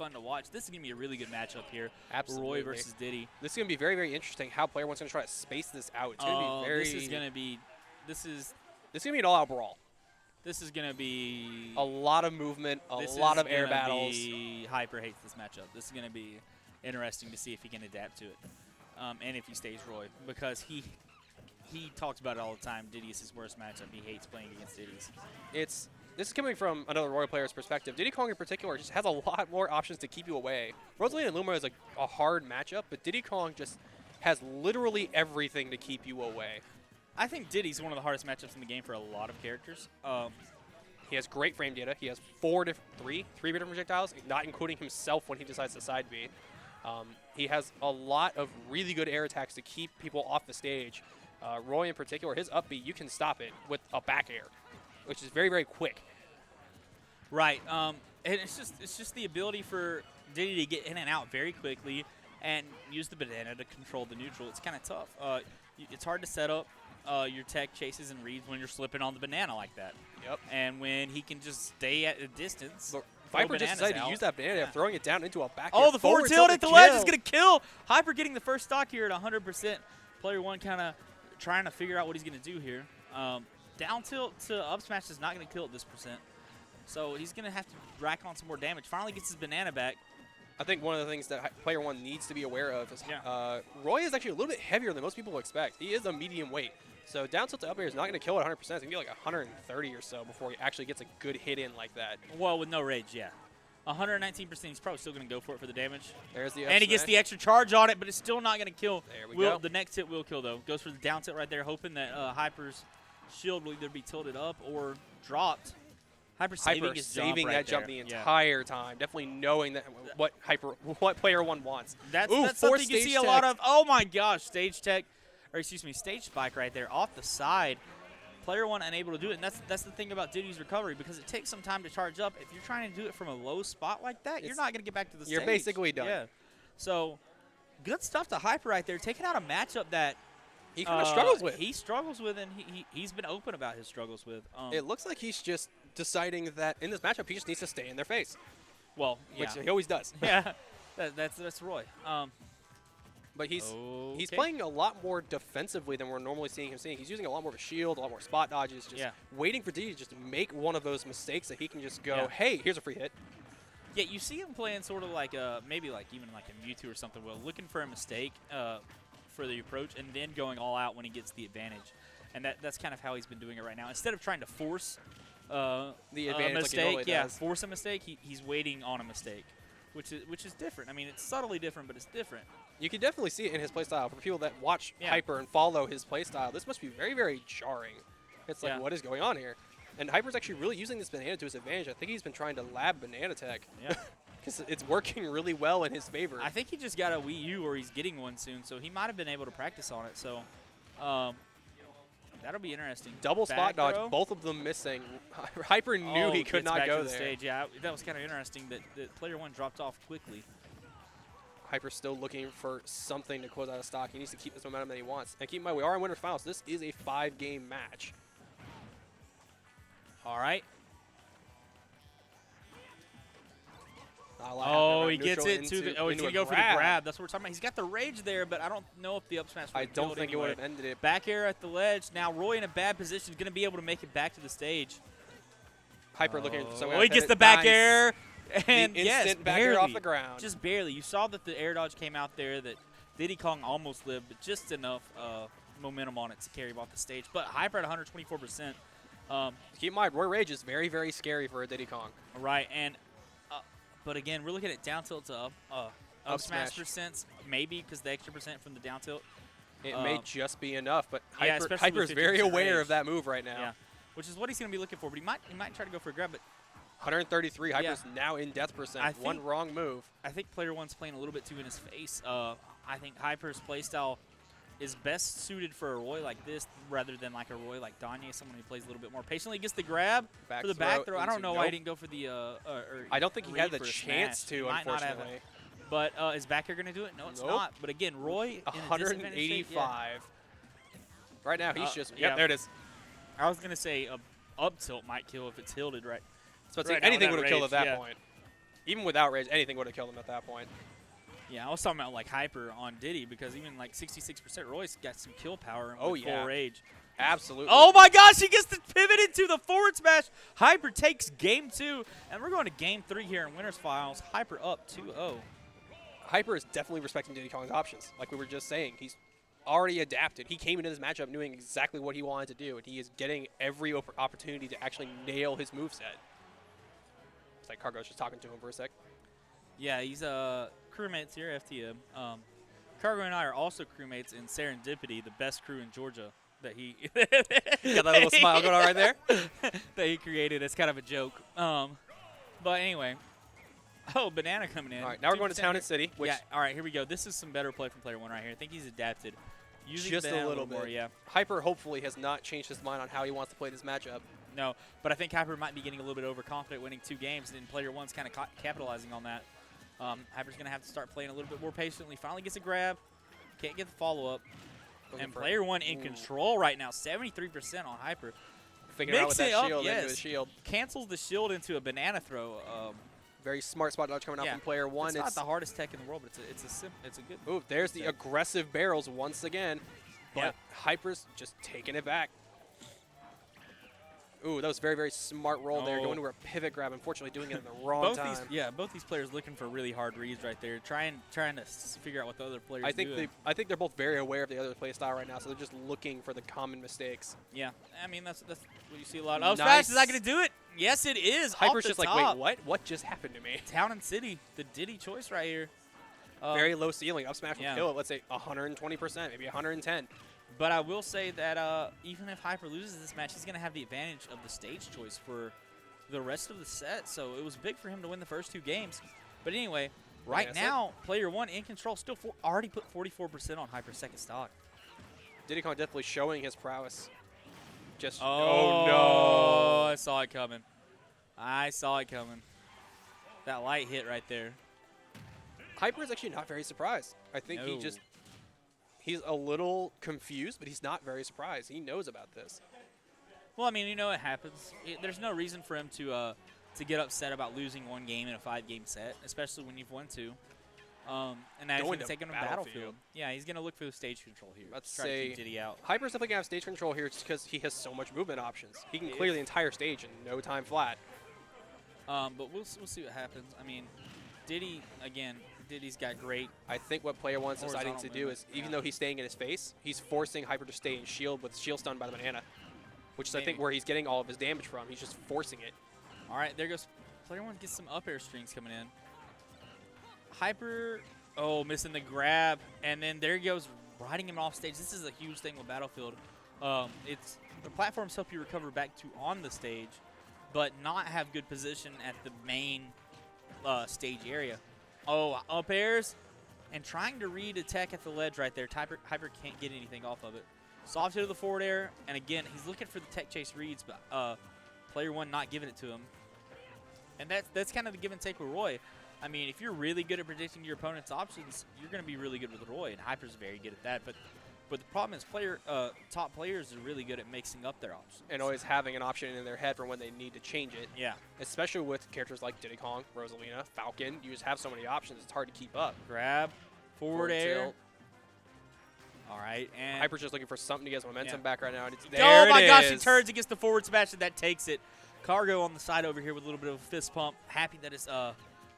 fun to watch. This is going to be a really good matchup here. Absolutely. Roy versus Diddy. This is going to be very, very interesting how Player-1's going to try to space this out. It's going to be very... This is going to be an all-out brawl. This is going to be a lot of movement, a lot of air battles. Hyper hates this matchup. This is going to be interesting to see if he can adapt to it, and if he stays Roy, because he talks about it all the time. Diddy is his worst matchup. He hates playing against Diddy's. This is coming from another Roy player's perspective. Diddy Kong in particular just has a lot more options to keep you away. Rosalie and Luma is a hard matchup, but Diddy Kong just has literally everything to keep you away. I think Diddy's one of the hardest matchups in the game for a lot of characters. He has great frame data. He has three different projectiles, not including himself when he decides to side B. He has a lot of really good air attacks to keep people off the stage. Roy in particular, his up B, you can stop it with a back air, which is very, very quick. Right. And it's just the ability for Diddy to get in and out very quickly and use the banana to control the neutral. It's kind of tough. It's hard to set up your tech chases and reads when you're slipping on the banana like that. Yep. And when he can just stay at a distance. Viper just decided to use that banana, throwing it down into a back. Oh, the forward tilt at the ledge is going to kill. Hyper getting the first stock here at 100%. Player-1 kind of trying to figure out what he's going to do here. Down tilt to up smash is not going to kill at this percent. So he's going to have to rack on some more damage. Finally gets his banana back. I think one of the things that Player-1 needs to be aware of is Roy is actually a little bit heavier than most people expect. He is a medium weight. So down tilt to up air is not going to kill at 100%. It's going to be like 130 or so before he actually gets a good hit in like that. Well, with no rage, yeah. 119%, he's probably still going to go for it for the damage. There's the up and he gets the extra charge on it, but it's still not going to kill. There we go. The next hit will kill, though. Goes for the down tilt right there, hoping that Hyper's shield will either be tilted up or dropped. Hyper saving that jump the entire time, definitely knowing that what Player-1 wants. That's something you see a lot of. Oh my gosh, stage spike right there off the side. Player-1 unable to do it, and that's the thing about Diddy's recovery, because it takes some time to charge up. If you're trying to do it from a low spot like that, you're not going to get back to the stage. You're basically done. Yeah. So good stuff to Hyper right there, taking out a matchup that he kind of struggles with. He struggles with, and he's been open about his struggles with. It looks like he's just deciding that in this matchup he just needs to stay in their face. Well, which he always does. Yeah, that's Roy. But he's playing a lot more defensively than we're normally seeing him seeing. He's using a lot more of a shield, a lot more spot dodges, just waiting for Diddy to just make one of those mistakes that he can just go, hey, here's a free hit. Yeah, you see him playing sort of like maybe like even like a Mewtwo or something, looking for a mistake for the approach and then going all out when he gets the advantage. And that's kind of how he's been doing it right now. Instead of trying to force the advantage, a mistake, like he does. force a mistake, he's waiting on a mistake, which is different. I mean, it's subtly different, but it's different. You can definitely see it in his playstyle. For people that watch Hyper and follow his playstyle, this must be very, very jarring. It's like, what is going on here? And Hyper's actually really using this banana to his advantage. I think he's been trying to lab banana tech. Yeah. Because it's working really well in his favor. I think he just got a Wii U, or he's getting one soon, so he might have been able to practice on it. So that'll be interesting. Double spot dodge, both of them missing. Hyper knew he could not go there. Stage. Yeah, that was kind of interesting that Player-1 dropped off quickly. Hyper's still looking for something to close out of stock. He needs to keep this momentum that he wants. And keep in mind, we are in Winners Finals. This is a 5-game match. All right. Oh, he gets it to the. Oh, he's going to go for the grab. That's what we're talking about. He's got the rage there, but I don't know if the up smash would have I don't think it would have ended it. Back air at the ledge. Now Roy in a bad position is going to be able to make it back to the stage. Hyper looking for someone. Oh, he gets the back air. And the instant back air off the ground. Just barely. You saw that the air dodge came out there, that Diddy Kong almost lived, but just enough momentum on it to carry him off the stage. But Hyper at 124%. Keep in mind, Roy Rage is very, very scary for a Diddy Kong. Right, and but again, we're looking at down tilt to up smash percents, maybe because the extra percent from the down tilt. It may just be enough, but Hyper is very aware of that move right now. Yeah, which is what he's going to be looking for. But he might try to go for a grab, but 133. Hyper's now in death percent. One wrong move. I think Player-1's playing a little bit too in his face. I think Hyper's playstyle is best suited for a Roy like this rather than like a Roy like Danye, someone who plays a little bit more patiently. Gets the grab for the back throw. I don't know why he didn't go for the I don't think he had the chance to, unfortunately. But is back air going to do it? No, it's not. But again, Roy 185. Right now, he's just there it is. I was going to say up tilt might kill if it's tilted right. So anything would have killed at that point. Even without rage, anything would have killed him at that point. Yeah, I was talking about like Hyper on Diddy because even like 66% Royce got some kill power Oh, with yeah. full rage. Absolutely. Oh my gosh, he gets to pivot into the forward smash. Hyper takes game 2, and we're going to game 3 here in winners finals. Hyper up 2-0. Hyper is definitely respecting Diddy Kong's options. Like we were just saying, he's already adapted. He came into this matchup knowing exactly what he wanted to do, and he is getting every opportunity to actually nail his moveset. It's like Cargo's just talking to him for a sec. Yeah, he's crewmates here, FtM. Cargo and I are also crewmates in Serendipity, the best crew in Georgia that he Got that little smile going on right there. that he created. It's kind of a joke. But anyway. Oh, Banana coming in. All right, now we're going to Town and City. Which yeah, all right, here we go. This is some better play from Player-1 right here. I think he's adapted. Using just Banana a little bit. more, yeah. Hyper hopefully has not changed his mind on how he wants to play this matchup. No, but I think Hyper might be getting a little bit overconfident winning 2 games, and Player-1's kind of capitalizing on that. Hyper's going to have to start playing a little bit more patiently. Finally gets a grab. Can't get the follow-up. And Player-1 in control right now, 73% on Hyper. Figuring out with that shield yes. into the shield. Cancels the shield into a banana throw. Very smart spot dodge coming out from Player-1. It's not the hardest tech in the world, but it's a good. Ooh, there's the aggressive barrels once again. But Hyper's just taking it back. Ooh, that was very, very smart roll there. Going to a pivot grab, unfortunately doing it in the wrong time. Both these players looking for really hard reads right there, trying to figure out what the other players I think they're both very aware of the other play style right now, so they're just looking for the common mistakes. Yeah, I mean that's what you see a lot. Oh, Smash, is that going to do it? Yes, it is. Hyper's just top. like, wait, what? What just happened to me? Town and City, the Diddy choice right here. Very low ceiling. Up smash will kill it. Let's say 120%, maybe 110. But I will say that even if Hyper loses this match, he's going to have the advantage of the stage choice for the rest of the set. So it was big for him to win the first 2 games. But anyway, right now, Player-1 in control, still already put 44% on Hyper's second stock. Diddy Kong definitely showing his prowess. Just oh no! I saw it coming. That light hit right there. Hyper is actually not very surprised. I think he's a little confused, but he's not very surprised. He knows about this. Well, I mean, you know it happens. There's no reason for him to get upset about losing 1 game in a 5-game set, especially when you've won 2. And now he's going to take him to Battlefield. Yeah, he's going to look for the stage control here. Let's try to keep Diddy out. Hyper's definitely going to have stage control here just because he has so much movement options. He can clear the entire stage in no time flat. But we'll see what happens. I mean, Diddy's got great. I think what Player-1's deciding to do is, even though he's staying in his face, he's forcing Hyper to stay in shield with shield stun by the banana, which is, I think, where he's getting all of his damage from. He's just forcing it. All right, there goes. Player-1 gets some up air strings coming in. Hyper, missing the grab. And then there he goes, riding him off stage. This is a huge thing with Battlefield. The platforms help you recover back to on the stage, but not have good position at the main stage area. Up airs, and trying to read a tech at the ledge right there. Hyper can't get anything off of it. Soft hit to the forward air, and again, he's looking for the tech chase reads, but Player-1 not giving it to him. And that's kind of the give and take with Roy. I mean, if you're really good at predicting your opponent's options, you're going to be really good with Roy, and Hyper's very good at that. But the problem is top players are really good at mixing up their options. And always having an option in their head for when they need to change it. Yeah. Especially with characters like Diddy Kong, Rosalina, Falcon. You just have so many options, it's hard to keep up. Grab, forward air. Tilt. All right, and Hyper's just looking for something to get his momentum back right now. And it's there. Oh my gosh, he turns against the forward smash, and that takes it. Cargo on the side over here with a little bit of a fist pump. Happy that his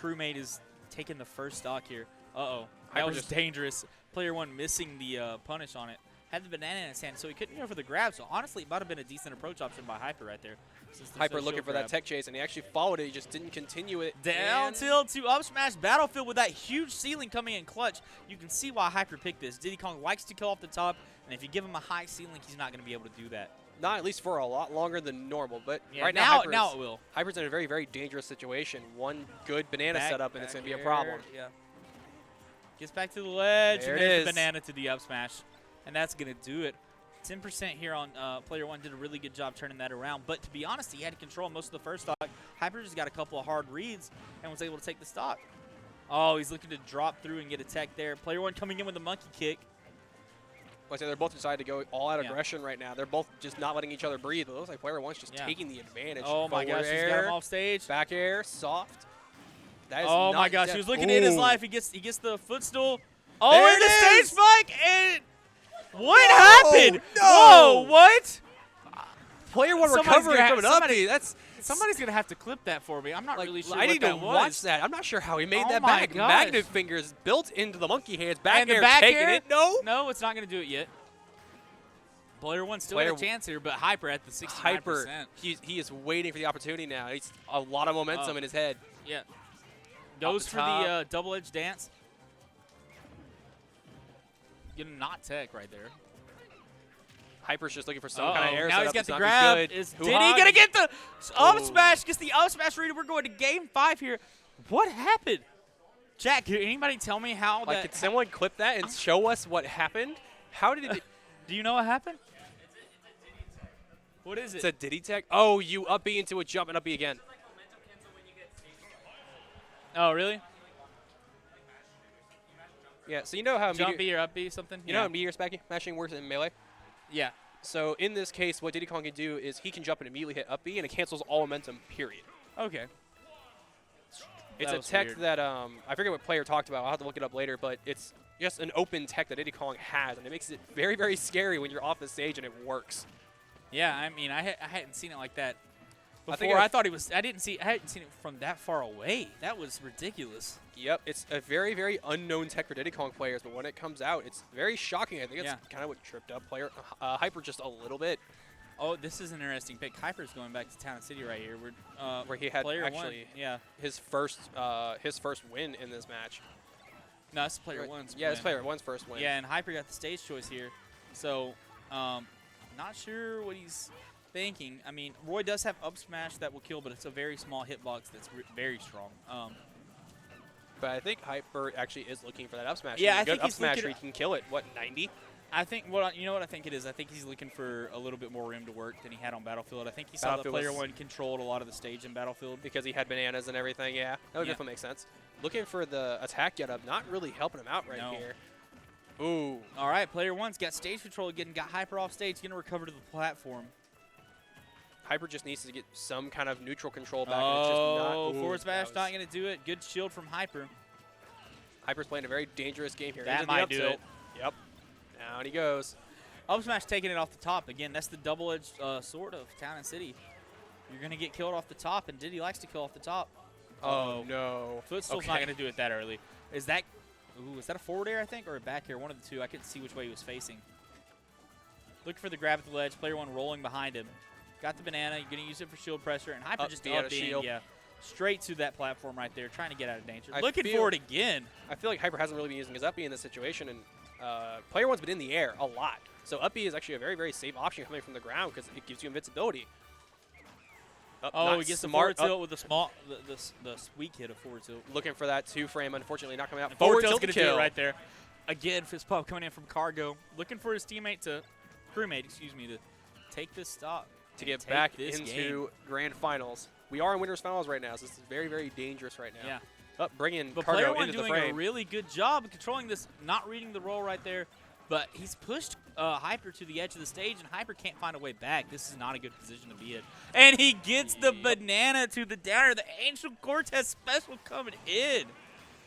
crewmate is taking the first stock here. That was dangerous. Player-1 missing the punish on it. Had the banana in his hand, so he couldn't go for the grab. So honestly, it might have been a decent approach option by Hyper right there. Hyper looking for that tech chase, and he actually followed it. He just didn't continue it. Down tilt to up smash. Battlefield with that huge ceiling coming in clutch. You can see why Hyper picked this. Diddy Kong likes to kill off the top, and if you give him a high ceiling, he's not going to be able to do that. Not at least for a lot longer than normal, but yeah, right now it will. Hyper's in a very, very dangerous situation. One good banana setup, and it's going to be a problem. Yeah. Gets back to the ledge, there and there's the banana to the up smash, and that's going to do it. 10% here on Player-1 did a really good job turning that around, but to be honest, he had control most of the first stock. Hyper just got a couple of hard reads and was able to take the stock. He's looking to drop through and get a tech there. Player-1 coming in with a monkey kick. Like I said, they're both decided to go all out aggression right now. They're both just not letting each other breathe. It looks like Player-1's just taking the advantage. Oh my gosh, he's got him off stage. Back air, soft. That is Oh not my gosh, death. he was looking to end his Ooh. life. He gets the footstool. Oh, There and the it is. stage spike, and what happened? No. Whoa, what? Player one Somebody's recovery gonna coming have- up. somebody- That's Somebody's gonna have to clip that for me. I'm not like really sure I what need to that was. watch that. I'm not sure how he made Oh that my back. gosh. Magnet fingers built into the monkey hands. Back And the air back taking air? it. No. No, it's not gonna do it yet. Player one still Player got a chance here, but Hyper at the 69%. Hyper. He is waiting for the opportunity now. He's a lot of momentum in his head. Yeah. Goes for top. the double-edge dance. Getting not tech right there. Hyper's just looking for some kind of air Now he's setup. got It's the not grab. good. Is Hoo-ha. Diddy gonna get the up Oh. smash? Gets the up smash reader. We're going to game 5 here. What happened? Jack, can anybody tell me how Like, that? could someone clip that and show us what happened? How did it? Do you know what happened? What is It's it? a Diddy tech. Oh, you up B into a jump and up B again. Oh, really? Yeah. So you know how Jump meteor, B or up B something? you know how meteor smashing works in melee. Yeah. So in this case, what Diddy Kong can do is he can jump and immediately hit up B, and it cancels all momentum. Period. Okay. It's That a was tech weird. that I forget what player talked about. I'll have to look it up later, but it's just an open tech that Diddy Kong has, and it makes it very, very scary when you're off the stage and it works. Yeah, I mean, I hadn't seen it like that I before. think I thought it was. I hadn't seen it from that far away. That was ridiculous. Yep, it's a very, very unknown tech for Diddy Kong players, but when it comes out, it's very shocking. I think it's Yeah. kind of what tripped up player Hyper just a little bit, Oh, this is an interesting pick. Hyper's going back to Town and City right here. We're where he had player actually one. Yeah. his first win in this match. No, it's player Right. one's. Yeah, it's win. player one's first win. Yeah, and Hyper got the stage choice here. So, not sure what he's thinking. I mean, Roy does have up smash that will kill, but it's a very small hitbox that's very strong. But I think Hyper actually is looking for that up smash. Yeah, He's a I good think up he's smash looking- where he can kill it. What, 90? I think you know what I think it is. I think he's looking for a little bit more room to work than he had on Battlefield. I think he saw that Battlefield player was- one controlled a lot of the stage in Battlefield. Because he had bananas and everything, yeah. That would Yeah. definitely make sense. Looking for the attack get up, not really helping him out right No. here. Ooh. All right, player one's got stage control again, got Hyper off stage, going to recover to the platform. Hyper just needs to get some kind of neutral control back. And it's just not, Oh, ooh, forward smash that not was- going to do it. Good shield from Hyper. Hyper's playing a very dangerous game here. That Into the might up do tilt. it. Yep. Down he goes. Up smash taking it off the top. Again, that's the double-edged sword of Town and City. You're going to get killed off the top, and Diddy likes to kill off the top. Oh, no. Footstool's not going to do it that early. Is that a forward air, I think, or a back air? One of the two. I couldn't see which way he was facing. Looking for the grab at the ledge. Player one rolling behind him. Got the banana. You're going to use it for shield pressure. And Hyper Up just B out up of being, shield. yeah, straight to that platform right there, trying to get out of danger. I Looking feel- for it again. I feel like Hyper hasn't really been using his up B in this situation, and player one's been in the air a lot. So up B is actually a very, very safe option coming from the ground because it gives you invincibility. Oh, not he gets the smart forward up, tilt with the small, the weak hit of forward tilt. looking for that two frame. Unfortunately, not coming out. And Forward tilt's tilt gonna to do kill it right there. Again, fist pump coming in from Cargo, looking for his crewmate, excuse me, to take this stop. to get take back this into game. grand finals. We are in winners finals right now, so this is very, very dangerous right now. Yeah. Bringing But player Cargo one into the doing a frame. really good job of controlling this, not reading the roll right there. But he's pushed Hyper to the edge of the stage, and Hyper can't find a way back. This is not a good position to be in. And he gets the banana to the downer. The Angel Cortez special coming in.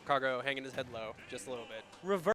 Cargo hanging his head low just a little bit. Reverse.